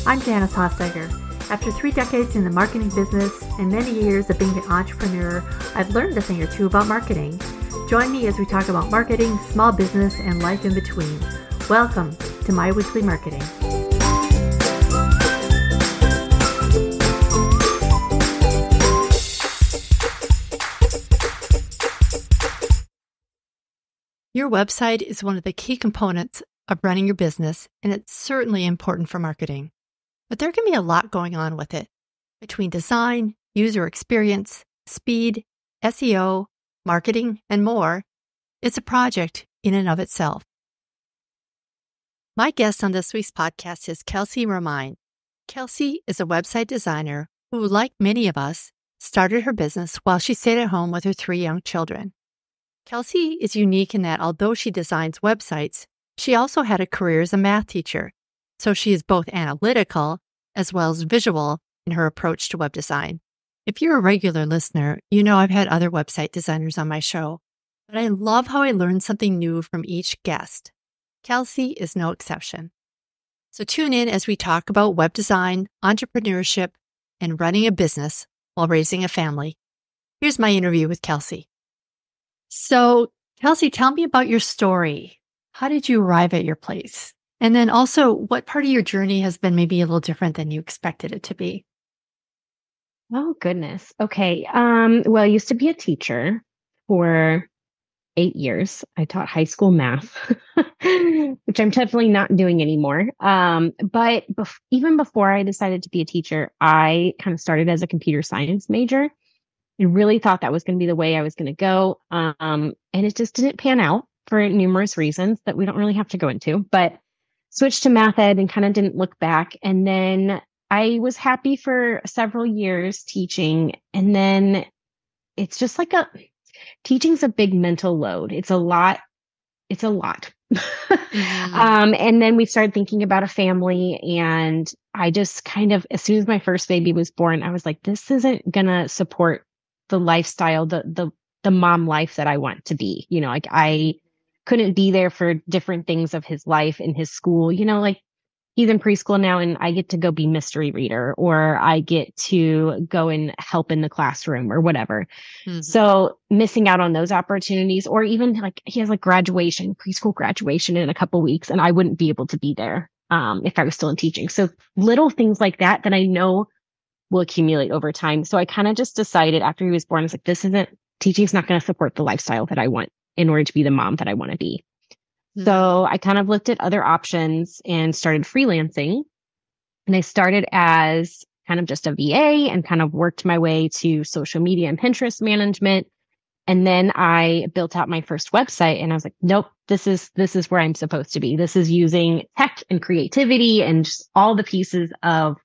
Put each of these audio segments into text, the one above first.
I'm Janice Hossteiger. After 3 decades in the marketing business and many years of being an entrepreneur, I've learned a thing or two about marketing. Join me as we talk about marketing, small business, and life in between. Welcome to My Weekly Marketing. Your website is one of the key components of running your business, and it's certainly important for marketing. But there can be a lot going on with it. Between design, user experience, speed, SEO, marketing, and more, it's a project in and of itself. My guest on this week's podcast is Kelsey Romine. Kelsey is a website designer who, like many of us, started her business while she stayed at home with her 3 young children. Kelsey is unique in that although she designs websites, she also had a career as a math teacher, so she is both analytical as well as visual in her approach to web design. If you're a regular listener, you know I've had other website designers on my show, but I love how I learn something new from each guest. Kelsey is no exception. So tune in as we talk about web design, entrepreneurship, and running a business while raising a family. Here's my interview with Kelsey. So, Kelsey, tell me about your story. How did you arrive at your place? And then also, what part of your journey has been maybe a little different than you expected it to be? Oh, goodness. Okay. Well, I used to be a teacher for 8 years. I taught high school math, which I'm definitely not doing anymore. But even before I decided to be a teacher, I kind of started as a computer science major. I really thought that was going to be the way I was going to go. And it just didn't pan out for numerous reasons that we don't really have to go into, but switched to math ed and kind of didn't look back. And then I was happy for several years teaching. And then it's just like teaching's a big mental load. It's a lot. It's a lot. And then we started thinking about a family, and I just kind of, as soon as my first baby was born, I was like, this isn't going to support the lifestyle, the mom life that I want to be. You know, like I couldn't be there for different things of his life in his school. You know, like he's in preschool now and I get to go be mystery reader, or I get to go and help in the classroom or whatever. Mm-hmm. So missing out on those opportunities, or even like he has like preschool graduation in a couple weeks, and I wouldn't be able to be there if I was still in teaching. So little things like that I know will accumulate over time. So I kind of just decided after he was born, I was like, teaching's not going to support the lifestyle that I want in order to be the mom that I want to be. Mm-hmm. So I kind of looked at other options and started freelancing. And I started as kind of just a VA and kind of worked my way to social media and Pinterest management. And then I built out my first website, and I was like, nope, this is where I'm supposed to be. This is using tech and creativity and just all the pieces of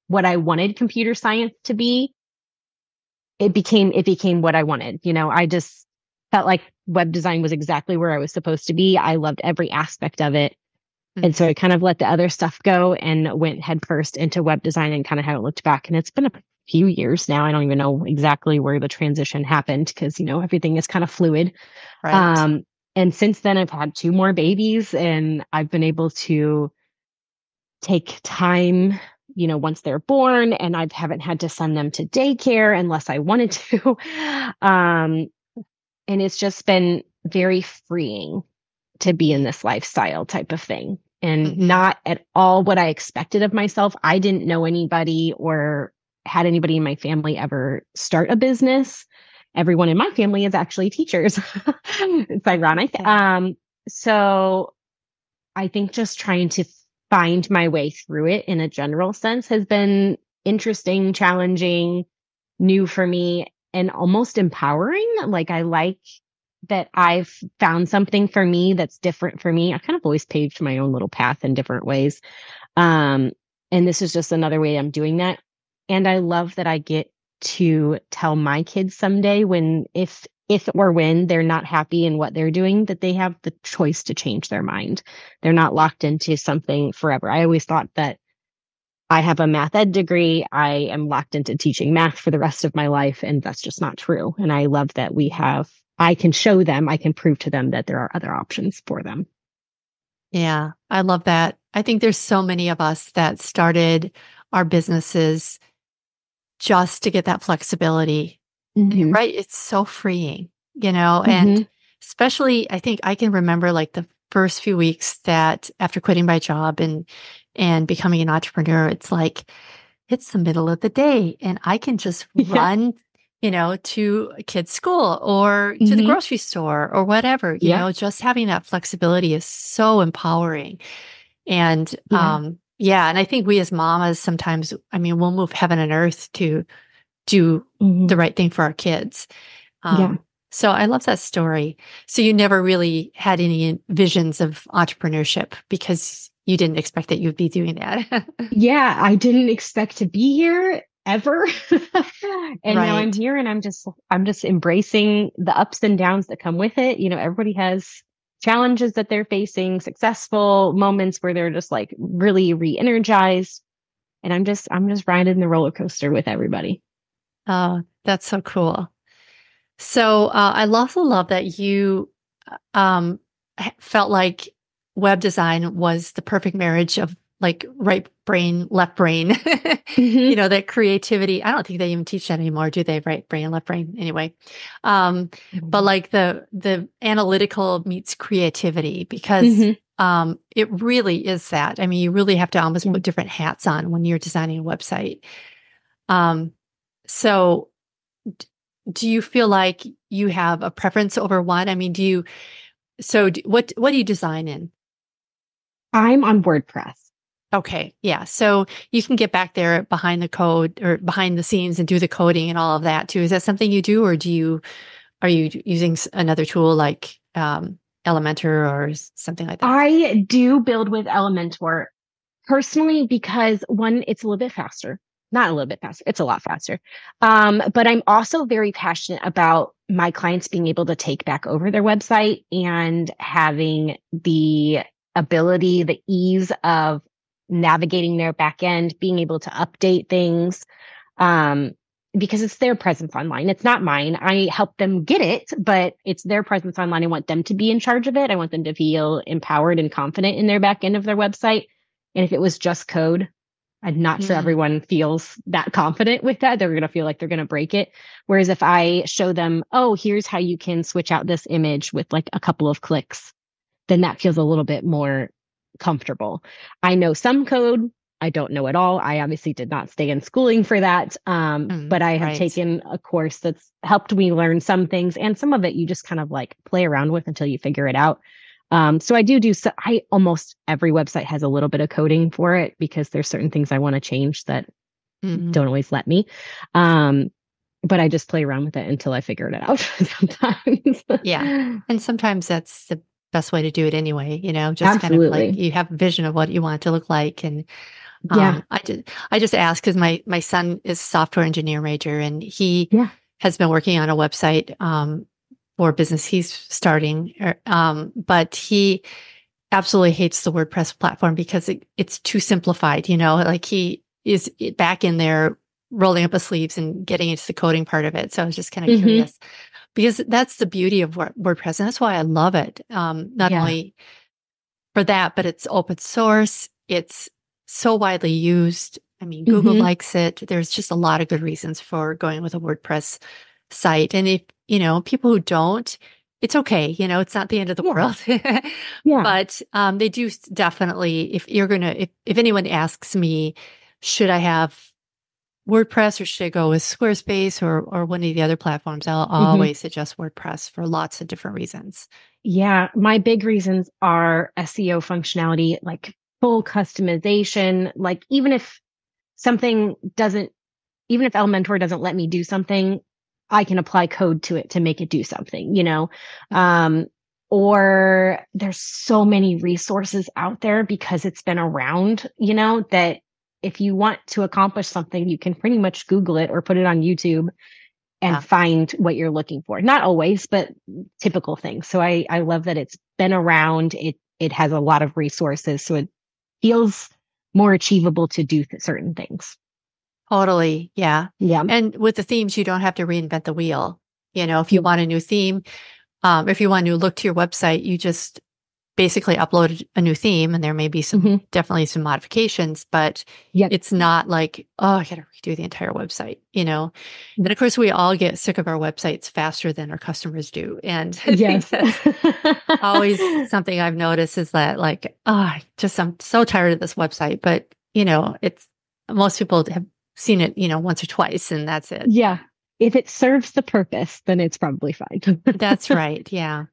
what I wanted computer science to be. It became what I wanted. You know, I just felt like web design was exactly where I was supposed to be. I loved every aspect of it. Mm-hmm. And so I kind of let the other stuff go and went headfirst into web design and kind of haven't looked back. And it's been a few years now. I don't even know exactly where the transition happened because, you know, everything is kind of fluid. Right. And since then I've had 2 more babies, and I've been able to take time, you know, once they're born, and I haven't had to send them to daycare unless I wanted to. And it's just been very freeing to be in this lifestyle type of thing, and not at all what I expected of myself. I didn't know anybody or had anybody in my family ever start a business. Everyone in my family is actually teachers. It's ironic. So I think just trying to find my way through it in a general sense has been interesting, challenging, new for me, and almost empowering. Like I like that I've found something for me that's different for me. I kind of always paved my own little path in different ways. And this is just another way I'm doing that. And I love that I get to tell my kids someday if or when they're not happy in what they're doing, that they have the choice to change their mind. They're not locked into something forever. I always thought that I have a math ed degree. I am locked into teaching math for the rest of my life, and that's just not true. And I love that I can show them, I can prove to them that there are other options for them. Yeah, I love that. I think there's so many of us that started our businesses just to get that flexibility. And you're Hmm. right, it's so freeing, and Hmm. especially I think I can remember like the first few weeks that after quitting my job and becoming an entrepreneur, it's like it's the middle of the day and I can just Yeah. run, to a kid's school or to the Hmm. grocery store or whatever, Yeah. just having that flexibility is so empowering. And Yeah. yeah, and I think we as mamas sometimes, I mean, we'll move heaven and earth to do the Hmm. right thing for our kids. Yeah. So I love that story. So you never really had any visions of entrepreneurship because you didn't expect that you'd be doing that. Yeah, I didn't expect to be here ever. And now I'm Right. here and I'm just embracing the ups and downs that come with it. Everybody has challenges that they're facing, successful moments where they're just like really re-energized. And I'm just riding the roller coaster with everybody. Oh, that's so cool. So I also love that you um, felt like web design was the perfect marriage of like right brain, left brain, Hmm. that creativity. I don't think they even teach that anymore, do they? Right brain, left brain. Anyway, um, but like the analytical meets creativity because Hmm. it really is that. I mean, you really have to almost Yeah. put different hats on when you're designing a website. Um, so do you feel like you have a preference over one? I mean, what do you design in? I'm on WordPress. Okay, yeah. So you can get back there behind the code or behind the scenes and do the coding and all of that too. Is that something you do, or are you using another tool like Elementor or something like that? I do build with Elementor personally because one, it's a little bit faster. Not a little bit faster, it's a lot faster. But I'm also very passionate about my clients being able to take back over their website and having the ability, the ease of navigating their back end, being able to update things. Um, because it's their presence online. It's not mine. I help them get it, but it's their presence online. I want them to be in charge of it. I want them to feel empowered and confident in their back end of their website. And if it was just code, I'm not sure Mm, everyone feels that confident with that. They're going to feel like they're going to break it. Whereas if I show them, oh, here's how you can switch out this image with like a couple of clicks, then that feels a little bit more comfortable. I know some code. I don't know it all. I obviously did not stay in schooling for that. But I have right. taken a course that's helped me learn some things, and some of it you just kind of like play around with until you figure it out. So I do so. I almost every website has a little bit of coding for it because there's certain things I want to change that Mhm. don't always let me. Um, but I just play around with it until I figure it out Yeah. sometimes. And sometimes that's the best way to do it anyway, just kind of like Absolutely. you have a vision of what you want it to look like. And Yeah. I just asked because my son is a software engineer major and he Yeah. has been working on a website for a business he's starting. But he absolutely hates the WordPress platform because it's too simplified, like he is back in there rolling up his sleeves and getting into the coding part of it. So I was just kind of Hmm. curious because that's the beauty of WordPress. And that's why I love it. Not Yeah. only for that, but it's open source. It's so widely used. I mean, Google Hmm. likes it. There's just a lot of good reasons for going with a WordPress site. And if, people who don't, it's okay. It's not the end of the Yeah. world. Yeah. But they do definitely, if you're going to, if anyone asks me, should I have WordPress or should I go with Squarespace or one of the other platforms, I'll Hmm. always suggest WordPress for lots of different reasons. Yeah. My big reasons are SEO functionality, like full customization. Like something doesn't, even if Elementor doesn't let me do something, I can apply code to it to make it do something. Um, or there's so many resources out there because it's been around, that if you want to accomplish something, you can pretty much Google it or put it on YouTube and Yeah, find what you're looking for. Not always, but typical things. So I love that it's been around. It has a lot of resources, so it feels more achievable to do certain things. totally. Yeah. Yeah. And with the themes, you don't have to reinvent the wheel. If you Yeah. want a new theme, if you want a new look to your website, you just basically upload a new theme, and there may be Mhm. definitely some modifications, but Yep. it's not like, oh, I got to redo the entire website, And of course, we all get sick of our websites faster than our customers do. And I think Yes. that's always something I've noticed is that like, I'm so tired of this website, but it's most people have seen it, once or twice and that's it. Yeah. If it serves the purpose, then it's probably fine. That's right. Yeah.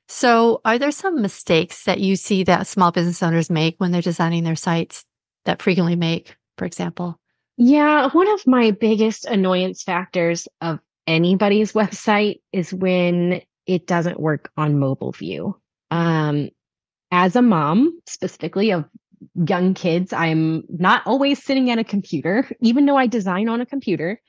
So are there some mistakes that you see that small business owners make when they're designing their sites that frequently make, for example? Yeah, one of my biggest annoyance factors of anybody's website is when it doesn't work on mobile view. Um, as a mom, specifically of young kids, I'm not always sitting at a computer, even though I design on a computer.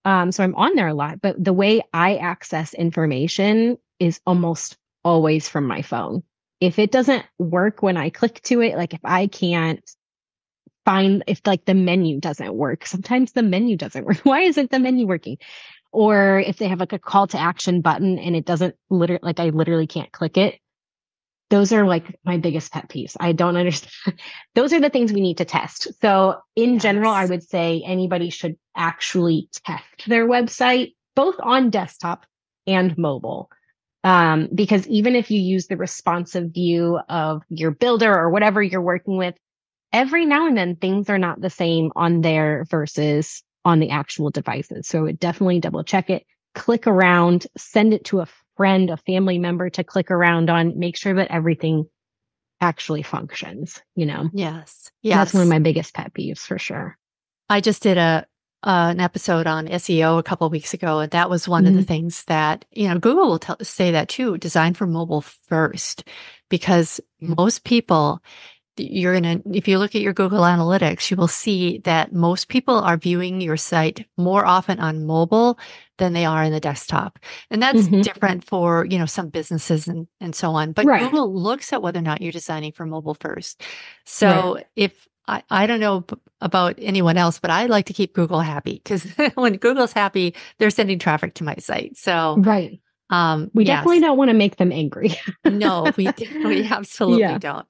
So I'm on there a lot, but the way I access information is almost always from my phone. If it doesn't work when I click to it, like if I can't find, if like the menu doesn't work, sometimes the menu doesn't work. Why isn't the menu working? Or if they have like a call to action button and it doesn't like I literally can't click it. Those are like my biggest pet peeves. I don't understand. Those are the things we need to test. So in general, I Yes. would say anybody should actually test their website, both on desktop and mobile. Because even if you use the responsive view of your builder or whatever you're working with, every now and then things are not the same on there versus on the actual devices. So I would definitely double check it, click around, send it to a friend, a family member to click around on, make sure that everything actually functions. Yes. That's one of Yes. my biggest pet peeves for sure. I just did an episode on SEO a couple of weeks ago, and that was one of the Mhm. things that, Google will say that too, design for mobile first, because most people, if you look at your Google Analytics, you will see that most people are viewing your site more often on mobile than they are in the desktop. And that's Mhm. different for, some businesses and so on. But Right. Google looks at whether or not you're designing for mobile first. Right. So if I don't know about anyone else, but I like to keep Google happy because when Google's happy, they're sending traffic to my site. So, Right. We definitely yes, don't want to make them angry. no, we absolutely Yeah. don't.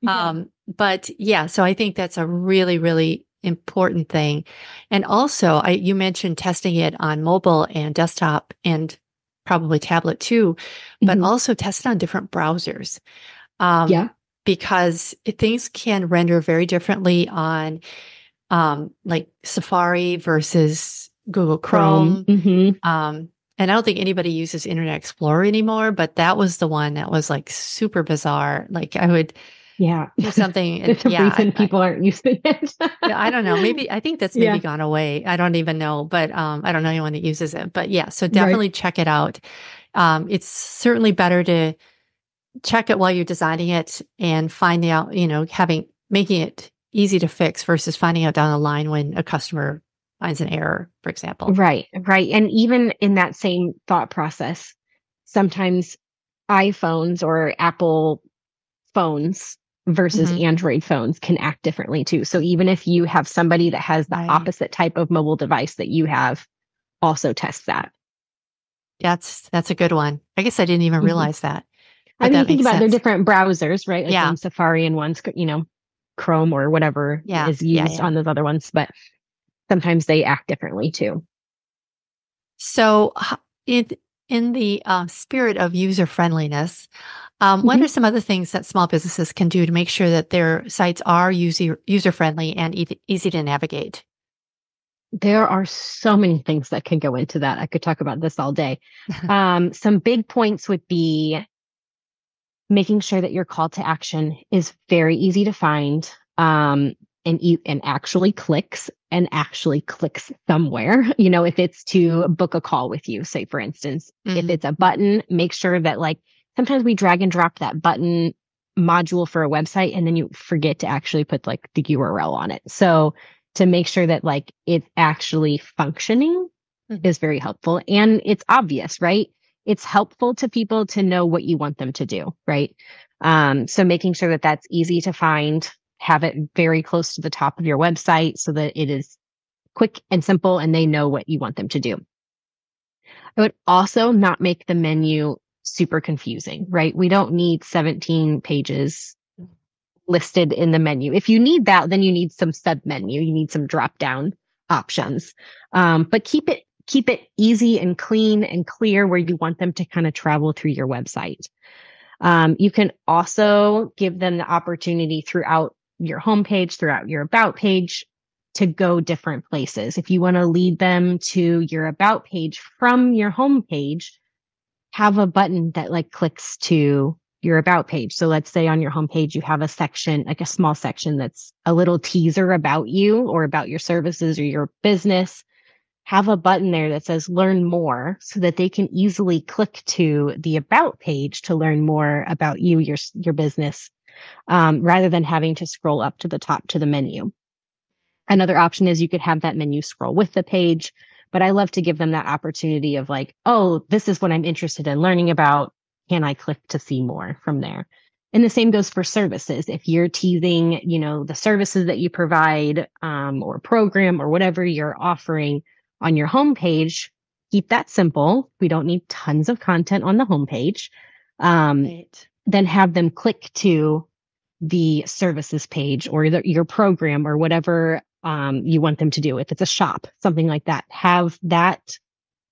Yeah. But yeah, so I think that's a really, really important thing. And also, you mentioned testing it on mobile and desktop and probably tablet too, but Mhm. also test it on different browsers. Um, Yeah. because things can render very differently on like Safari versus Google Chrome. Chrome. Mhm. And I don't think anybody uses Internet Explorer anymore, but that was the one that was like super bizarre. Like I would Yeah. do something and There's a reason people aren't using it. yeah, I don't know. Maybe I think that's maybe Yeah. gone away. I don't even know, but I don't know anyone that uses it. But yeah, so Right. definitely check it out. It's certainly better to check it while you're designing it and find out, making it easy to fix versus finding out down the line when a customer finds an error, for example. Right, right. And even in that same thought process, sometimes iPhones or Apple phones versus Hmm. Android phones can act differently too. So even if you have somebody that has the Right. opposite type of mobile device that you have, also test that. That's a good one. I guess I didn't even Mhm. realize that, I but mean, you that think makes about their sense. different browsers, right? Like Yeah. one's Safari and one's, Chrome or whatever Yeah. is Yeah. used Yeah. on those other ones, but sometimes they act differently too. So, in the spirit of user friendliness, what are Mhm. some other things that small businesses can do to make sure that their sites are user friendly and easy to navigate? There are so many things that can go into that. I could talk about this all day. Some big points would be making sure that your call to action is very easy to find, and actually clicks somewhere. If it's to book a call with you, say for instance, if Mm, it's a button, make sure that like sometimes we drag and drop that button module for a website and then you forget to actually put like the URL on it. So to make sure that like it's actually functioning mhm. is very helpful and it's obvious, right? It's helpful to people to know what you want them to do, right? So making sure that that's easy to find, have it very close to the top of your website so that it is quick and simple and they know what you want them to do. I would also not make the menu super confusing, right? We don't need 17 pages listed in the menu. If you need that, then you need some sub menu. You need some drop down options. But keep it easy and clean and clear where you want them to kind of travel through your website. You can also give them the opportunity throughout your homepage, throughout your about page, to go different places. If you want to lead them to your about page from your homepage, have a button that like clicks to your about page. So let's say on your homepage, you have a section, like a small section that's a little teaser about you or about your services or your business. Have a button there that says learn more so that they can easily click to the about page to learn more about you, your business, rather than having to scroll up to the top to the menu. Another option is you could have that menu scroll with the page, but I love to give them that opportunity of like, oh, this is what I'm interested in learning about. Can I click to see more from there? And the same goes for services. If you're teasing, the services that you provide, or program or whatever you're offering on your homepage, keep that simple. We don't need tons of content on the homepage. Right. Then have them click to the services page or your program or whatever you want them to do. If it's a shop, something like that, have that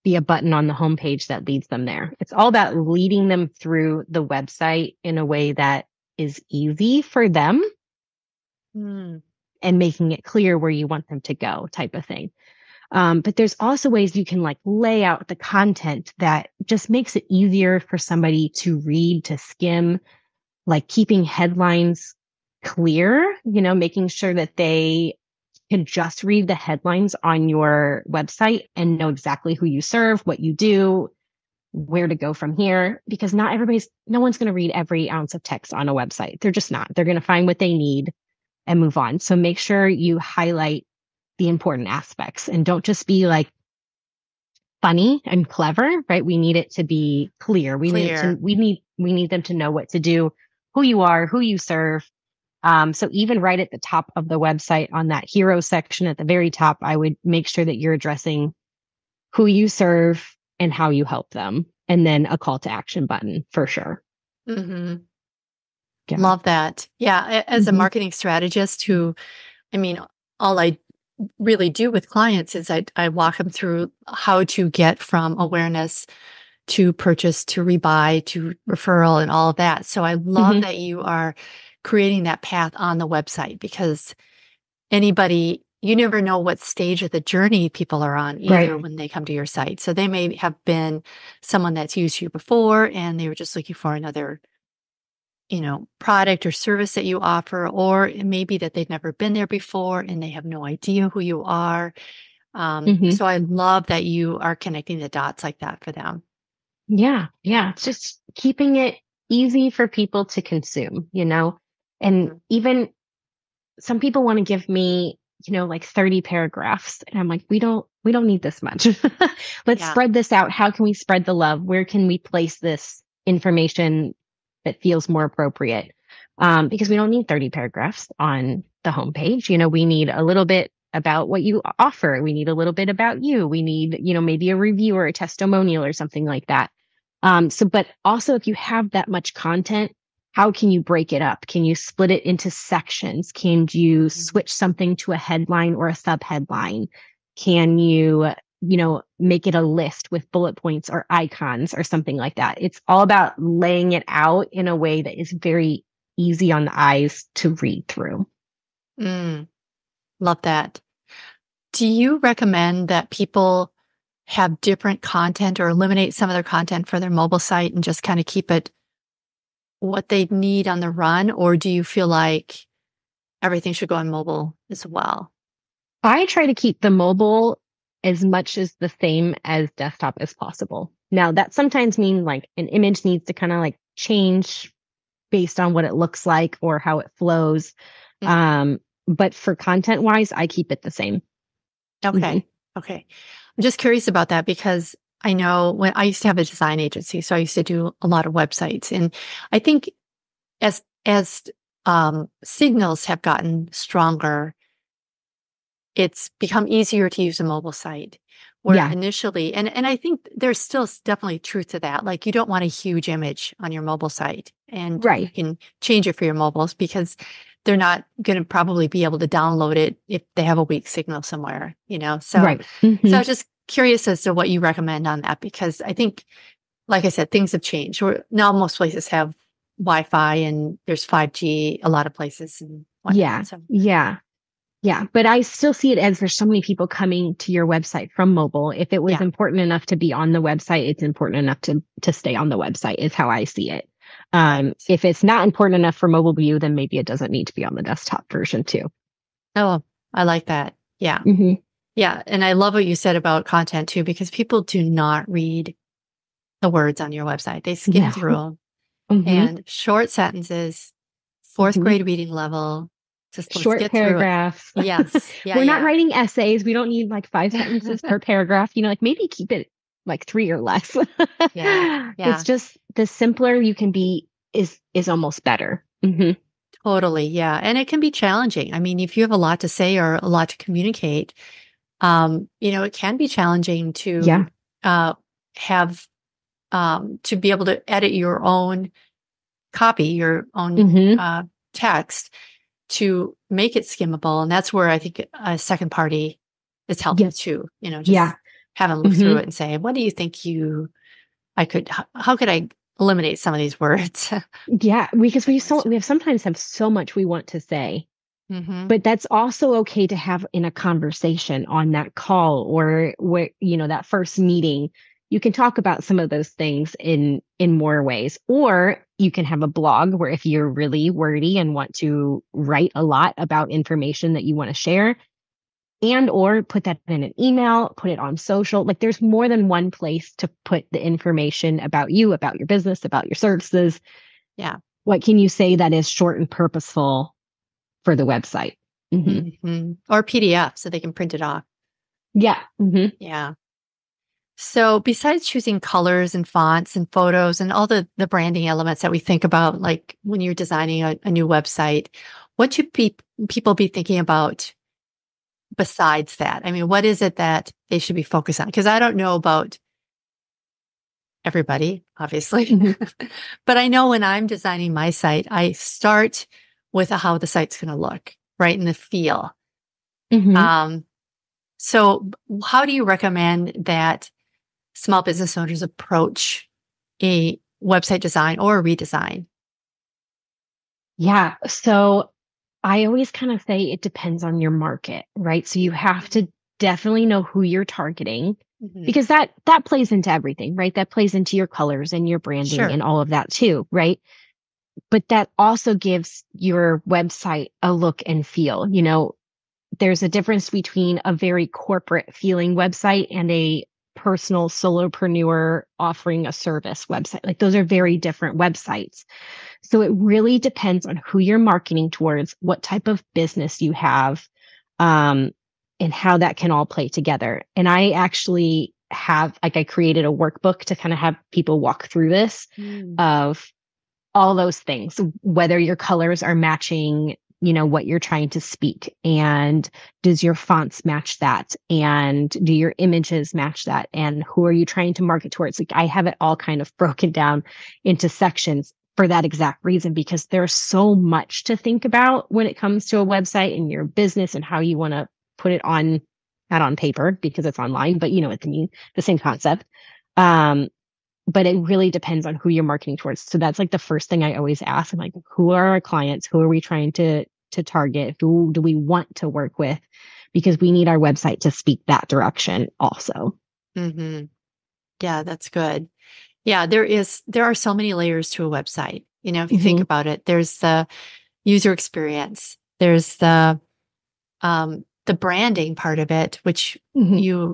be a button on the homepage that leads them there. It's all about leading them through the website in a way that is easy for them Mm. and making it clear where you want them to go, type of thing. But there's also ways you can like lay out the content that just makes it easier for somebody to read, to skim, like keeping headlines clear, making sure that they can just read the headlines on your website and know exactly who you serve, what you do, where to go from here, because no one's going to read every ounce of text on a website. They're just not. They're going to find what they need and move on. So make sure you highlight the important aspects and don't just be like funny and clever, right? We need it to be clear. Clear. We need them to know what to do, who you are, who you serve. So even right at the top of the website on that hero section at the very top, I would make sure that you're addressing who you serve and how you help them. And then a call to action button for sure. Hmm. Yeah. Love that. Yeah. As a Mhm. marketing strategist I mean, all I really do with clients is I walk them through how to get from awareness to purchase to rebuy to referral and all of that. So I love Mhm. that you are creating that path on the website because you never know what stage of the journey people are on either Right. when they come to your site. So they may have been someone that's used you before and they were just looking for another product or service that you offer, or it may be that they've never been there before and they have no idea who you are. Mhm. So I love that you are connecting the dots like that for them. Yeah. Yeah. It's just keeping it easy for people to consume, and Mhm. even some people want to give me, like 30 paragraphs. And I'm like, we don't need this much. Let's Yeah. spread this out. How can we spread the love? Where can we place this information that feels more appropriate? Because we don't need 30 paragraphs on the homepage. We need a little bit about what you offer. We need a little bit about you. We need, maybe a review or a testimonial or something like that. But also if you have that much content, how can you break it up? Can you split it into sections? Can you Mhm. switch something to a headline or a subheadline? Can you, make it a list with bullet points or icons or something like that? It's all about laying it out in a way that is very easy on the eyes to read through. Mm, love that. Do you recommend that people have different content or eliminate some of their content for their mobile site and just kind of keep it what they need on the run? Or do you feel like everything should go on mobile as well? I try to keep the mobile as much as the same as desktop as possible. Now, that sometimes means like an image needs to kind of like change based on what it looks like or how it flows. Mhm. Um, but for content wise, I keep it the same. Hmm. Okay. Okay. I'm just curious about that because I know when I used to have a design agency, so I used to do a lot of websites. And I think as signals have gotten stronger, it's become easier to use a mobile site. where initially, and I think there's still definitely truth to that. Like you don't want a huge image on your mobile site, and you Right. can change it for your mobiles because they're not going to probably be able to download it if they have a weak signal somewhere, So, Right. so I was just curious as to what you recommend on that because I think, like I said, things have changed. Now most places have Wi-Fi and there's 5G, a lot of places and whatnot. Yeah. So, Yeah. Yeah. But I still see it as there's so many people coming to your website from mobile. If it was yeah, important enough to be on the website, it's important enough to stay on the website, is how I see it. right. If it's not important enough for mobile view, then maybe it doesn't need to be on the desktop version too. Oh, I like that. Yeah. Hmm. Yeah. And I love what you said about content too, because people do not read the words on your website. They skim No. through them Hmm. and short sentences, fourth Hmm. grade reading level. Just let's Short get through it. paragraphs. Yes. Yeah. We're not Yeah. writing essays. We don't need like 5 sentences per paragraph. Like maybe keep it like three or less. Yeah. It's Yeah. just the simpler you can be is almost better. Hmm. Totally. Yeah. And it can be challenging. I mean, if you have a lot to say or a lot to communicate, it can be challenging Yeah. to uh, have to be able to edit your own copy, your own Hmm. text to make it skimmable. And that's where I think a second party is helpful Yep. too. Yeah. Just have them look Hmm. through it and say, what do you think how could I eliminate some of these words? Yeah. Because That kind of stuff. we have sometimes have so much we want to say. Mm-hmm. But that's also okay to have in a conversation on that call or where, that first meeting. You can talk about some of those things in more ways. Or you can have a blog where if you're really wordy and want to write a lot about information that you want to share, and or put that in an email, put it on social. Like there's more than one place to put the information about you, about your business, about your services. Yeah. What can you say that is short and purposeful for the website? Hmm. Mm-hmm. Or PDF so they can print it off. Yeah. Hmm. Yeah. So besides choosing colors and fonts and photos and all the branding elements that we think about, like when you're designing a new website, what should people be thinking about besides that? I mean, what is it that they should be focused on? Because I don't know about everybody, obviously, Hmm. but I know when I'm designing my site, I start with how the site's going to look, right? In the feel. Hmm. Um, so how do you recommend that small business owners approach a website design or a redesign? Yeah. So I always kind of say it depends on your market, right? So you have to definitely know who you're targeting Mm-hmm. because that plays into everything, right? That plays into your colors and your branding Sure. and all of that too, right? But that also gives your website a look and feel. There's a difference between a very corporate feeling website and a personal solopreneur offering a service website. Like those are very different websites. So it really depends on who you're marketing towards, what type of business you have, um, and how that can all play together. And I actually I created a workbook to kind of have people walk through this Mm. of all those things, whether your colors are matching, what you're trying to speak, and does your fonts match that, and do your images match that, and who are you trying to market towards? Like I have it all kind of broken down into sections for that exact reason, because there's so much to think about when it comes to a website and your business and how you want to put it on, not on paper because it's online, but you know what I mean, the same concept. Um, but it really depends on who you're marketing towards. So that's like the first thing I always ask. I'm like, who are our clients? Who are we trying to target? Who do we want to work with? Because we need our website to speak that direction also. Mm-hmm. Yeah, that's good. Yeah, there are so many layers to a website. If you think Hmm. about it, there's the user experience, there's the branding part of it, which Hmm.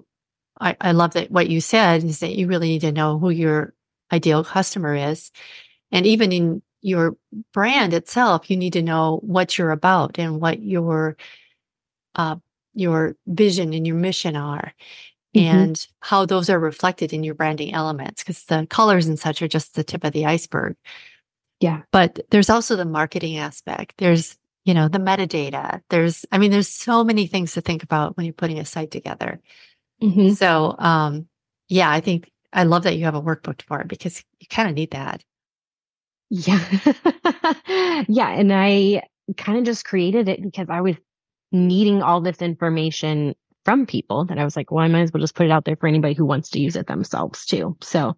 I love that what you said is that you really need to know who your ideal customer is. And even in your brand itself, you need to know what you're about and what uh, your vision and your mission are, Hmm. and how those are reflected in your branding elements. Because the colors and such are just the tip of the iceberg. Yeah. But there's also the marketing aspect. There's the metadata. There's so many things to think about when you're putting a site together. Hmm. So, yeah, I think I love that you have a workbook for it because you kind of need that. Yeah. Yeah. And I kind of just created it because I was needing all this information from people that I was like, well, I might as well just put it out there for anybody who wants to use it themselves too. So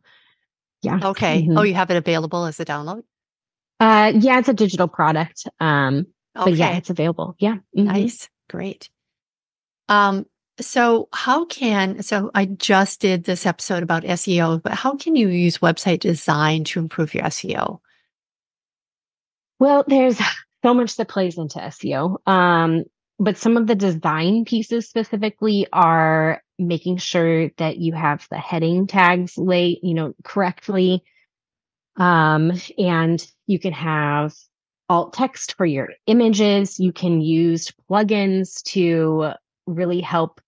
yeah. Okay. Oh, Hmm. you have it available as a download? Yeah, it's a digital product. But yeah, Okay. it's available. Yeah. Hmm. Nice. Great. Um, so I just did this episode about SEO, but how can you use website design to improve your SEO? Well, there's so much that plays into SEO. But some of the design pieces specifically are making sure that you have the heading tags laid, correctly. And you can have alt text for your images. You can use plugins to really help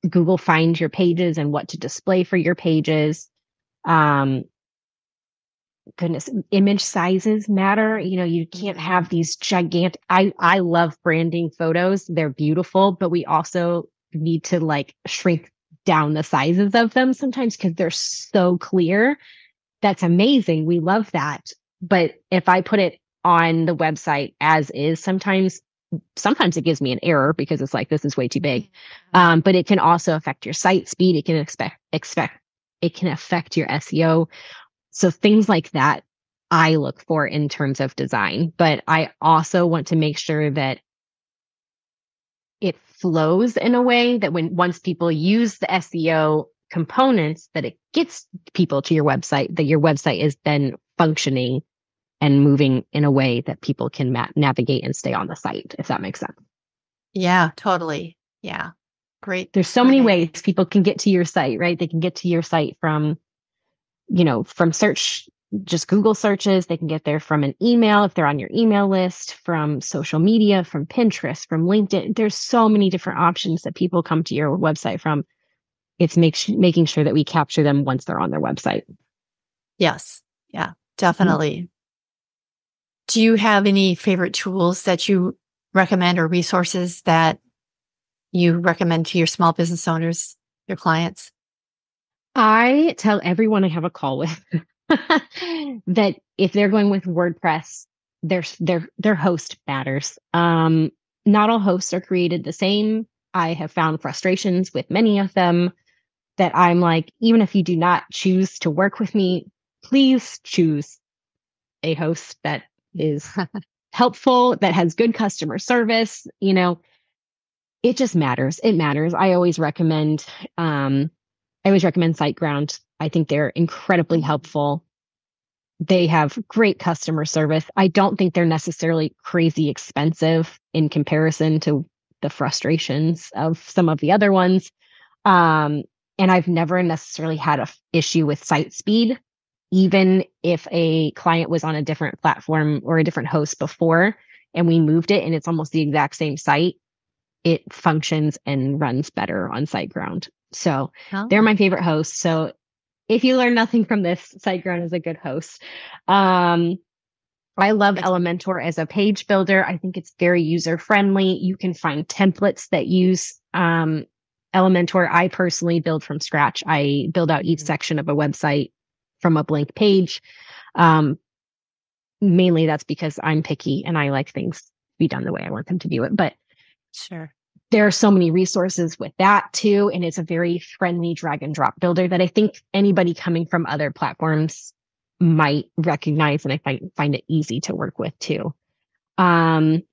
Google find your pages and what to display for your pages. Um, Goodness, image sizes matter. You can't have these gigantic. I love branding photos. They're beautiful, but we also need to like shrink down the sizes of them sometimes because they're so clear. That's amazing. We love that. But if I put it on the website as is, sometimes it gives me an error because it's like this is way too big. But it can also affect your site speed. It can affect your SEO. So things like that I look for in terms of design, but I also want to make sure that it flows in a way that once people use the SEO components, that it gets people to your website, that your website is then functioning and moving in a way that people can navigate and stay on the site, if that makes sense. Yeah, totally. Yeah. Great. There's so Great many idea. ways people can get to your site, right? They can get to your site from search, just Google searches. They can get there from an email if they're on your email list, from social media, from Pinterest, from LinkedIn. There's so many different options that people come to your website from. It's making sure that we capture them once they're on their website. Yes. Yeah, Mhm. definitely. Do you have any favorite tools that you recommend or resources that you recommend to your small business owners, your clients? I tell everyone I have a call with that if they're going with WordPress, their host matters. Not all hosts are created the same. I have found frustrations with many of them that I'm like, even if you do not choose to work with me, please choose a host that is helpful, that has good customer service. It just matters. It matters. I always recommend SiteGround. I think they're incredibly helpful. They have great customer service. I don't think they're necessarily crazy expensive in comparison to the frustrations of some of the other ones. Um, and I've never necessarily had a issue with site speed, even if a client was on a different platform or a different host before, and we moved it and it's almost the exact same site. It functions and runs better on SiteGround. So they're Oh, my favorite hosts. So if you learn nothing from this, SiteGround is a good host. Um, I love it's Elementor as a page builder. I think it's very user friendly. You can find templates that use Elementor. I personally build from scratch. I build out each mhm. section of a website from a blank page. Um, Mainly that's because I'm picky and I like things to be done the way I want them to do it. But Sure. there are so many resources with that too. And it's a very friendly drag and drop builder that I think anybody coming from other platforms might recognize. And I find it easy to work with too. Um,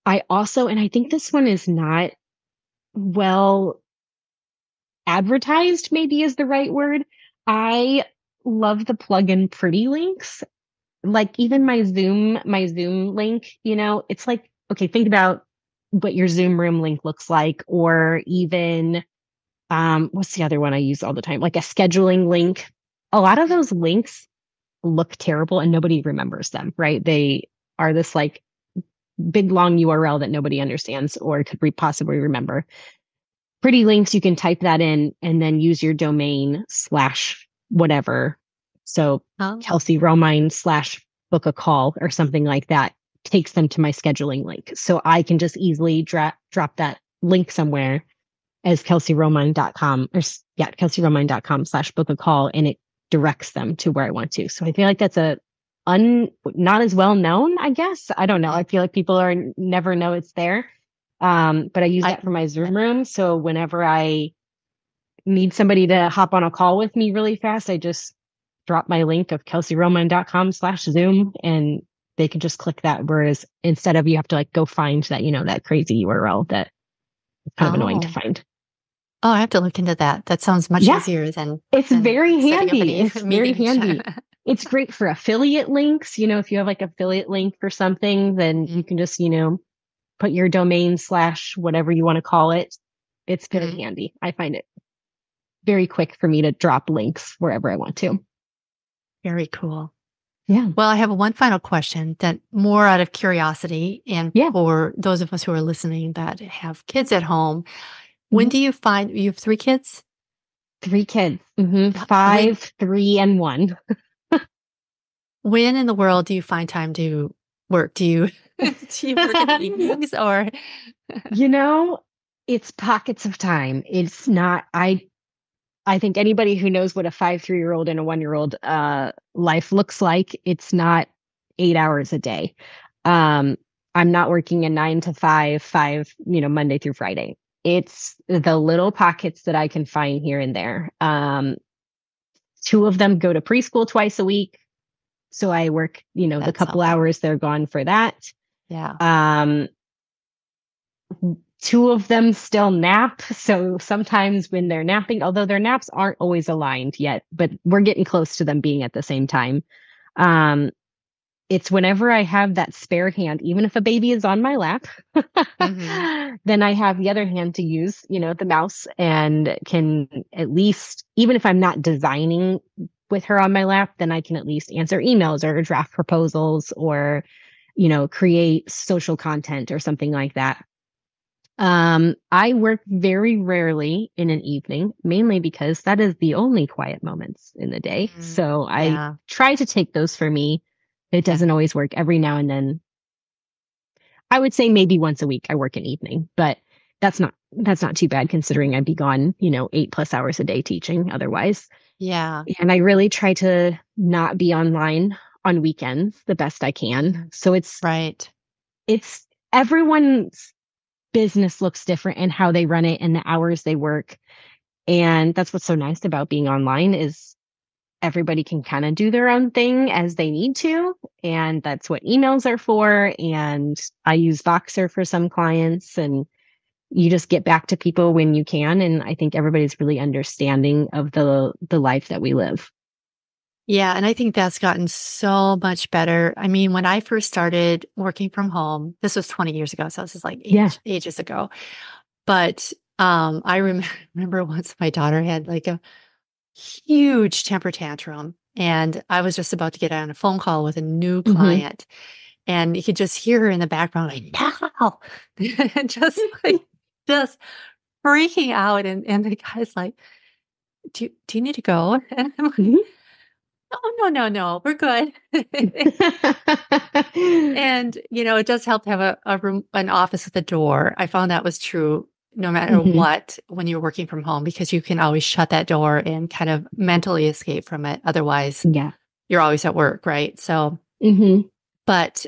and I think this one is not well advertised, maybe is the right word. I love the plugin Pretty Links. Like even my Zoom link, it's like, okay, think about what your Zoom room link looks like, or even what's the other one I use all the time? Like a scheduling link. A lot of those links look terrible and nobody remembers them, right? They are this like big long URL that nobody understands or could possibly remember. Pretty links, you can type that in and then use your domain slash whatever. So Oh, Kelsey Romine slash book a call or something like that takes them to my scheduling link. So I can just easily drop that link somewhere as kelseyromine.com kelseyromine.com/book a call, and it directs them to where I want to. So I feel like that's not as well known, I guess. I don't know. I feel like people never know it's there. But I use I that for my Zoom room. So whenever I need somebody to hop on a call with me really fast, I just drop my link of kelseyromine.com/Zoom, and they can just click that. Whereas instead of, you have to like go find that, that crazy URL that is kind of annoying to oh find. oh, I have to look into that. That sounds much Yeah, easier than it's very setting up handy. any It's very meeting. handy. It's great for affiliate links. If you have like affiliate link for something, then you can just, put your domain / whatever you want to call it. It's very Mhm. handy. I find it very quick for me to drop links wherever I want to. Very cool. Yeah. Well, I have one final question that more out of curiosity and Yeah. for those of us who are listening that have kids at home. When Mhm. do you find you have 3 kids? 3 kids. When 5, 3, and 1. when in the world do you find time to work? Do you do you work in the evenings or You know, it's pockets of time. It's not, I think anybody who knows what a 5, 3-year old and a 1-year old life looks like, it's not 8 hours a day. Um, I'm not working a 9 to 5, Monday through Friday. It's the little pockets that I can find here and there. 2 of them go to preschool twice a week. So I work, the that's couple something? hours they're gone for that. Yeah. Um, 2 of them still nap. So sometimes when they're napping, although their naps aren't always aligned yet, but we're getting close to them being at the same time. Um, it's whenever I have that spare hand, even if a baby is on my lap, Hmm. then I have the other hand to use, the mouse, and can at least, even if I'm not designing with her on my lap, then I can at least answer emails or draft proposals or, create social content or something like that. I work very rarely in an evening, mainly because that is the only quiet moments in the day. So I Yeah. try to take those for me. It Yeah. doesn't always work. Every now and then, I would say maybe once a week I work an evening, but that's not too bad considering I'd be gone, 8+ hours a day teaching otherwise. Yeah. And I really try to not be online on weekends the best I can. So Right. it's everyone's business looks different and how they run it and the hours they work. And that's what's so nice about being online is everybody can kind of do their own thing as they need to. And that's what emails are for. And I use Voxer for some clients, and you just get back to people when you can. And I think everybody's really understanding of the life that we live. Yeah, and I think that's gotten so much better. I mean, when I first started working from home, this was 20 years ago, so this is like Yeah. ages ago. But I remember once my daughter had like a huge temper tantrum, and I was just about to get on a phone call with a new Hmm. client, and you could just hear her in the background like, "No!" and just freaking out. And the guy's like, "Do you need to go?" And I'm like, Hmm. "Oh, no, no, no, we're good." And, it does help to have a room, an office with a door. I found that was true no matter Hmm. what when you're working from home, because you can always shut that door and kind of mentally escape from it. Otherwise, Yeah. you're always at work, right? So, Hmm. but,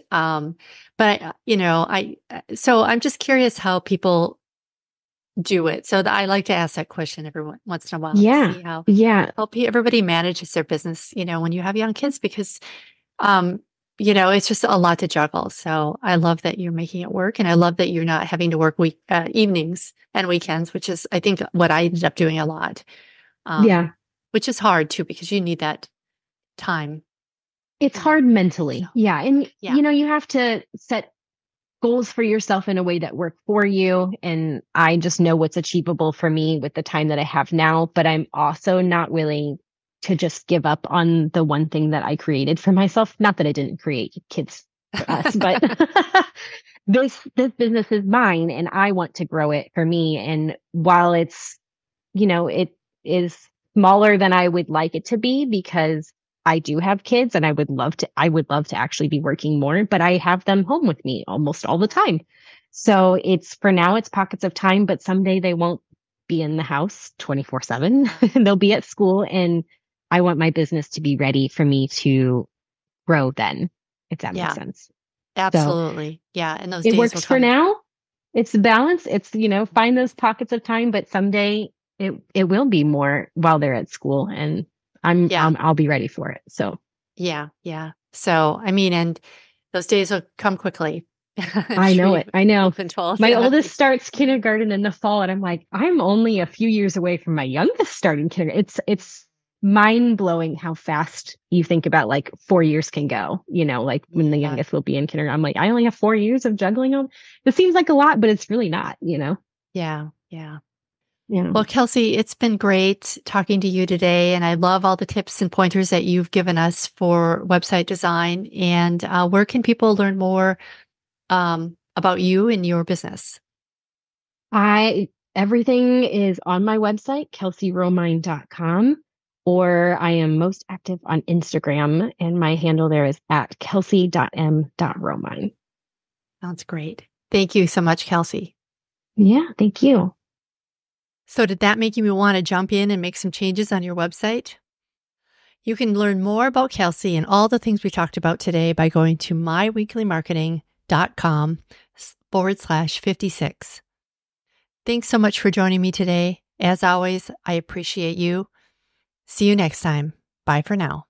so I'm just curious how people do it. So I like to ask that question every once in a while to Yeah. see how Yeah. everybody manages their business, when you have young kids, because um, it's just a lot to juggle. So I love that you're making it work, and I love that you're not having to work evenings and weekends, which is, I think, what I ended up doing a lot. Yeah. Which is hard too because you need that time. It's hard So mentally. Yeah. And, yeah, you have to set goals for yourself in a way that work for you. And I just know what's achievable for me with the time that I have now. But I'm also not willing to just give up on the one thing that I created for myself. Not that I didn't create kids for us, but this business is mine and I want to grow it for me. And while it is smaller than I would like it to be because I do have kids and I would love to actually be working more, but I have them home with me almost all the time. So for now it's pockets of time, but someday they won't be in the house 24/7. They'll be at school, and I want my business to be ready for me to grow then, if that makes Yeah, sense. So absolutely. Yeah. And those it days will works for come. now. It's a balance. It's, find those pockets of time, but someday it will be more while they're at school, and Yeah. I'll be ready for it. So Yeah. Yeah. So, I mean, and those days will come quickly. I'm I sure know it. I you've know. been told. My Yeah. oldest starts kindergarten in the fall, and I'm like, I'm only a few years away from my youngest starting kindergarten. It's mind blowing how fast you think about like 4 years can go. Like when the Yeah. youngest will be in kindergarten. I'm like, I only have 4 years of juggling on. It seems like a lot, but it's really not. Yeah. Yeah. Yeah. Well, Kelsey, it's been great talking to you today. And I love all the tips and pointers that you've given us for website design. And where can people learn more about you and your business? Everything is on my website, kelseyromine.com, or I am most active on Instagram, and my handle there is at kelsey.m.romine. Sounds great. Thank you so much, Kelsey. Yeah, thank you. So, did that make you want to jump in and make some changes on your website? You can learn more about Kelsey and all the things we talked about today by going to myweeklymarketing.com/56. Thanks so much for joining me today. As always, I appreciate you. See you next time. Bye for now.